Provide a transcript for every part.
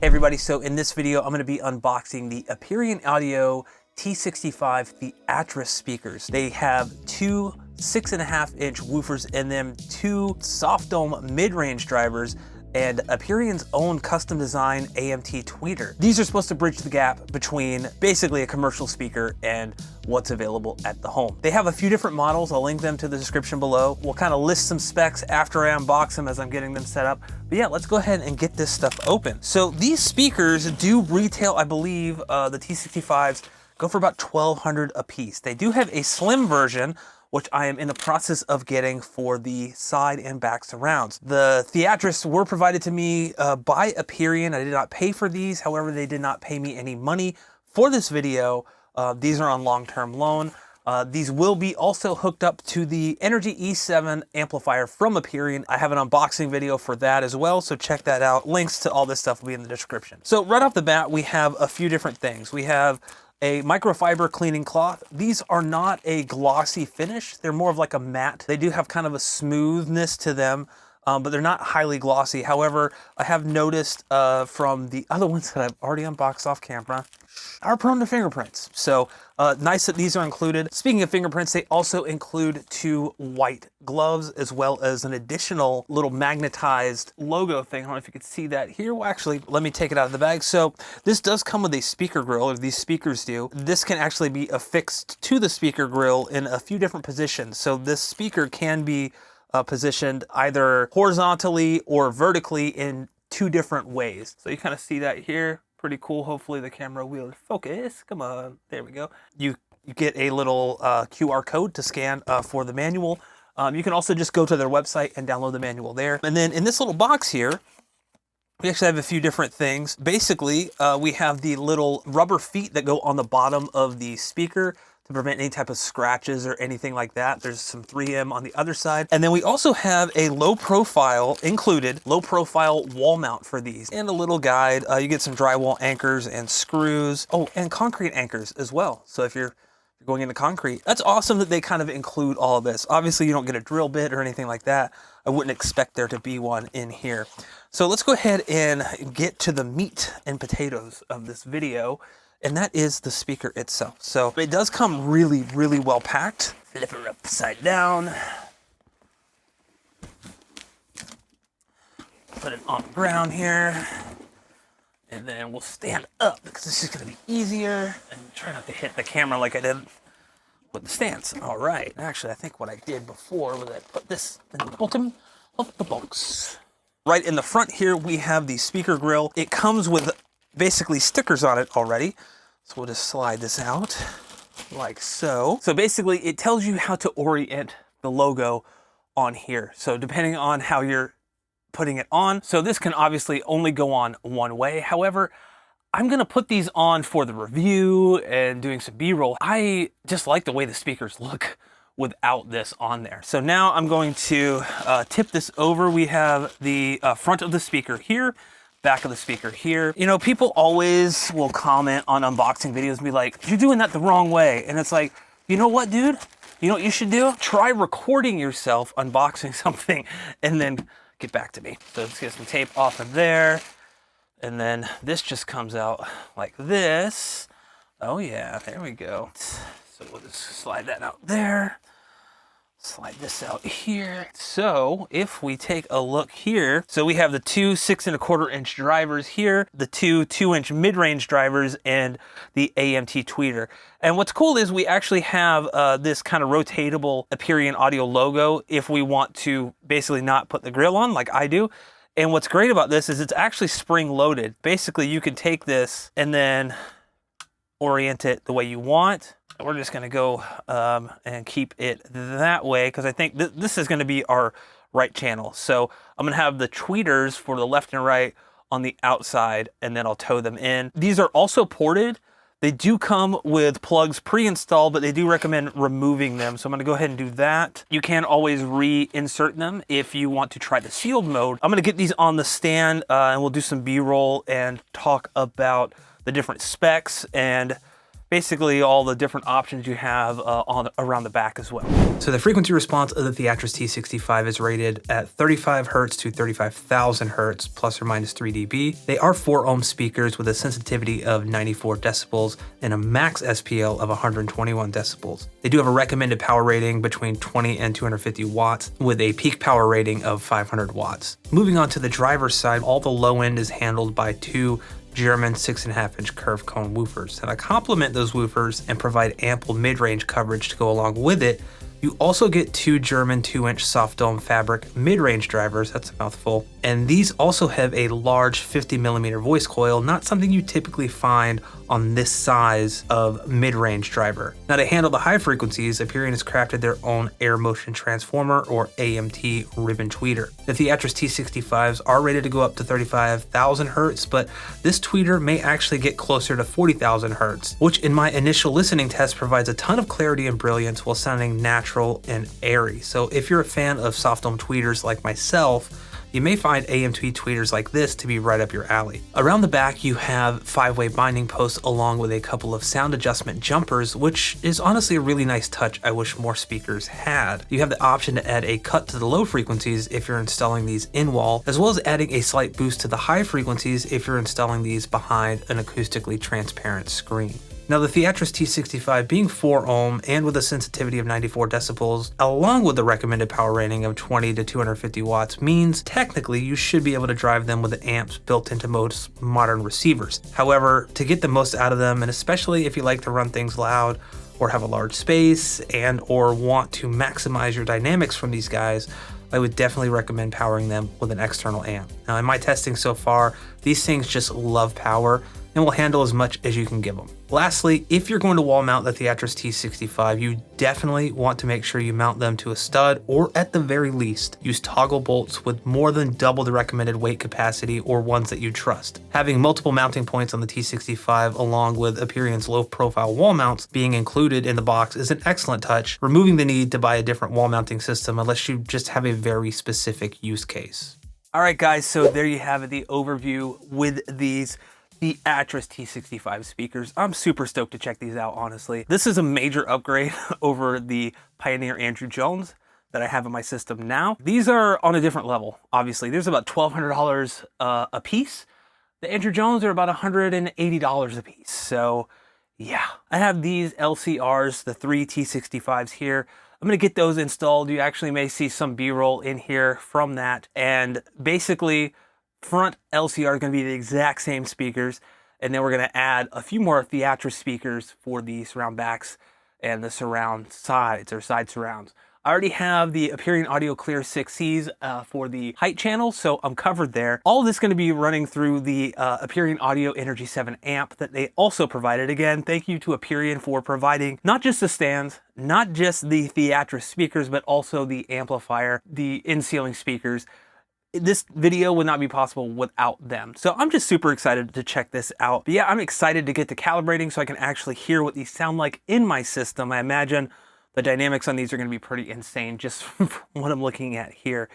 Hey everybody, so in this video, I'm going to be unboxing the Aperion Audio T65 THEATRUS speakers. They have two 6.5-inch woofers in them, two soft dome mid-range drivers, and Aperion's own custom design AMT tweeter. These are supposed to bridge the gap between basically a commercial speaker and what's available at the home. They have a few different models. I'll link them to the description below. We'll kind of list some specs after I unbox them as I'm getting them set up. But yeah, let's go ahead and get this stuff open. So these speakers do retail, I believe, the T65s go for about $1,200 a piece. They do have a slim version, which I am in the process of getting for the side and back surrounds. The THEATRUS were provided to me by Aperion. I did not pay for these. However, they did not pay me any money for this video. These are on long-term loan. These will be also hooked up to the Energy E7 amplifier from Aperion. I have an unboxing video for that as well, so check that out. Links to all this stuff will be in the description. So right off the bat, we have a few different things. We have a microfiber cleaning cloth. These are not a glossy finish. They're more of like a matte. They do have kind of a smoothness to them, but they're not highly glossy. However, I have noticed from the other ones that I've already unboxed off camera are prone to fingerprints. So nice that these are included. Speaking of fingerprints, they also include two white gloves as well as an additional little magnetized logo thing. I don't know if you can see that here. Well, actually, let me take it out of the bag. So this does come with a speaker grill, or these speakers do. This can actually be affixed to the speaker grill in a few different positions. So this speaker can be positioned either horizontally or vertically in two different ways. So you kind of see that here. Pretty cool. Hopefully the camera will focus. Come on. There we go. You get a little QR code to scan for the manual. You can also just go to their website and download the manual there. And then in this little box here, we actually have a few different things. Basically, we have the little rubber feet that go on the bottom of the speaker to prevent any type of scratches or anything like that. There's some 3M on the other side. And then we also have a low profile wall mount for these, and a little guide. You get some drywall anchors and screws. Oh, and concrete anchors as well. So if you're going into concrete, that's awesome that they kind of include all of this. Obviously you don't get a drill bit or anything like that. I wouldn't expect there to be one in here. So let's go ahead and get to the meat and potatoes of this video. And that is the speaker itself. So it does come really, really well packed. Flip it upside down. Put it on the ground here. And then we'll stand up because this is gonna be easier. And try not to hit the camera like I did with the stance. All right, actually I think what I did before was I put this in the bottom of the box. Right in the front here, we have the speaker grill. It comes with basically stickers on it already. So we'll just slide this out like so. So basically it tells you how to orient the logo on here. So depending on how you're putting it on. So this can obviously only go on one way. However, I'm gonna put these on for the review and doing some B-roll. I just like the way the speakers look without this on there. So now I'm going to tip this over. We have the front of the speaker here, back of the speaker here. You know, people always will comment on unboxing videos and be like, you're doing that the wrong way. And it's like, you know what, dude? You know what you should do? Try recording yourself unboxing something and then get back to me. So let's get some tape off of there. And then this just comes out like this. Oh yeah, there we go. So we'll just slide that out there. Slide this out here. So if we take a look here, so we have the two 6.25-inch drivers here, the two 2-inch mid-range drivers, and the AMT tweeter. And what's cool is we actually have this kind of rotatable Aperion audio logo if we want to basically not put the grill on like I do. And what's great about this is it's actually spring loaded. Basically you can take this and then orient it the way you want. We're just gonna go and keep it that way because I think this is gonna be our right channel. So I'm gonna have the tweeters for the left and right on the outside, and then I'll tow them in. These are also ported. They do come with plugs pre-installed, but they do recommend removing them. So I'm gonna go ahead and do that. You can always reinsert them if you want to try the sealed mode. I'm gonna get these on the stand and we'll do some B-roll and talk about the different specs and basically all the different options you have around the back as well. So the frequency response of the THEATRUS T65 is rated at 35 Hz to 35,000 Hz, plus or minus 3 dB. They are 4 ohm speakers with a sensitivity of 94 decibels and a max SPL of 121 decibels. They do have a recommended power rating between 20 and 250 watts with a peak power rating of 500 watts. Moving on to the driver's side, all the low end is handled by 2 German 6.5-inch curved cone woofers. And I complement those woofers and provide ample mid-range coverage to go along with it. You also get 2 German 2-inch soft dome fabric mid-range drivers, that's a mouthful, and these also have a large 50mm voice coil, not something you typically find on this size of mid-range driver. Now to handle the high frequencies, Aperion has crafted their own air motion transformer or AMT ribbon tweeter. The THEATRUS T65s are rated to go up to 35,000 Hz, but this tweeter may actually get closer to 40,000 Hz, which in my initial listening test provides a ton of clarity and brilliance while sounding natural and airy. So if you're a fan of soft dome tweeters like myself, you may find AMT tweeters like this to be right up your alley. Around the back, you have 5-way binding posts along with a couple of sound adjustment jumpers, which is honestly a really nice touch I wish more speakers had. You have the option to add a cut to the low frequencies if you're installing these in wall, as well as adding a slight boost to the high frequencies if you're installing these behind an acoustically transparent screen. Now the THEATRUS T65 being 4 ohm and with a sensitivity of 94 decibels, along with the recommended power rating of 20 to 250 watts, means technically you should be able to drive them with the amps built into most modern receivers. However, to get the most out of them, and especially if you like to run things loud or have a large space and or want to maximize your dynamics from these guys, I would definitely recommend powering them with an external amp. Now in my testing so far, these things just love power and will handle as much as you can give them. Lastly, if you're going to wall mount the THEATRUS T65, you definitely want to make sure you mount them to a stud, or at the very least, use toggle bolts with more than double the recommended weight capacity or ones that you trust. Having multiple mounting points on the T65 along with Aperion's low profile wall mounts being included in the box is an excellent touch, removing the need to buy a different wall mounting system unless you just have a very specific use case. All right guys, so there you have it, the overview with these THEATRUS T65 speakers. I'm super stoked to check these out, honestly. This is a major upgrade over the Pioneer Andrew Jones that I have in my system now. These are on a different level, obviously. There's about $1,200 a piece. The Andrew Jones are about $180 a piece. So yeah, I have these LCRs, the 3 T65s here. I'm gonna get those installed. You actually may see some B-roll in here from that. And basically, front LCR is going to be the exact same speakers, and then we're going to add a few more THEATRUS speakers for the surround backs and the surround sides or side surrounds. I already have the Aperion Audio Clear 6Cs for the height channel, so I'm covered there. All of this is going to be running through the Aperion Audio Energy 7 amp that they also provided. Again, thank you to Aperion for providing not just the stands, not just the THEATRUS speakers, but also the amplifier, the in-ceiling speakers. This video would not be possible without them. So I'm just super excited to check this out. But yeah, I'm excited to get to calibrating so I can actually hear what these sound like in my system. I imagine the dynamics on these are going to be pretty insane just from what I'm looking at here.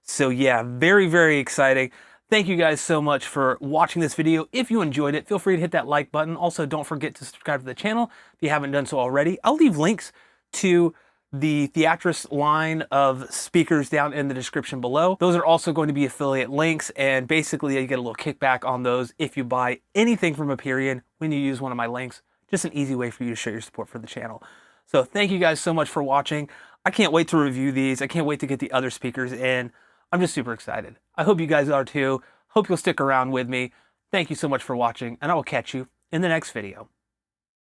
So yeah, very, very exciting. Thank you guys so much for watching this video. If you enjoyed it, feel free to hit that like button. Also, don't forget to subscribe to the channel if you haven't done so already. I'll leave links to the THEATRUS line of speakers down in the description below. Those are also going to be affiliate links, and basically you get a little kickback on those if you buy anything from Aperion when you use one of my links. Just an easy way for you to show your support for the channel. So thank you guys so much for watching. I can't wait to review these. I can't wait to get the other speakers in. I'm just super excited. I hope you guys are too. Hope you'll stick around with me. Thank you so much for watching, and I will catch you in the next video.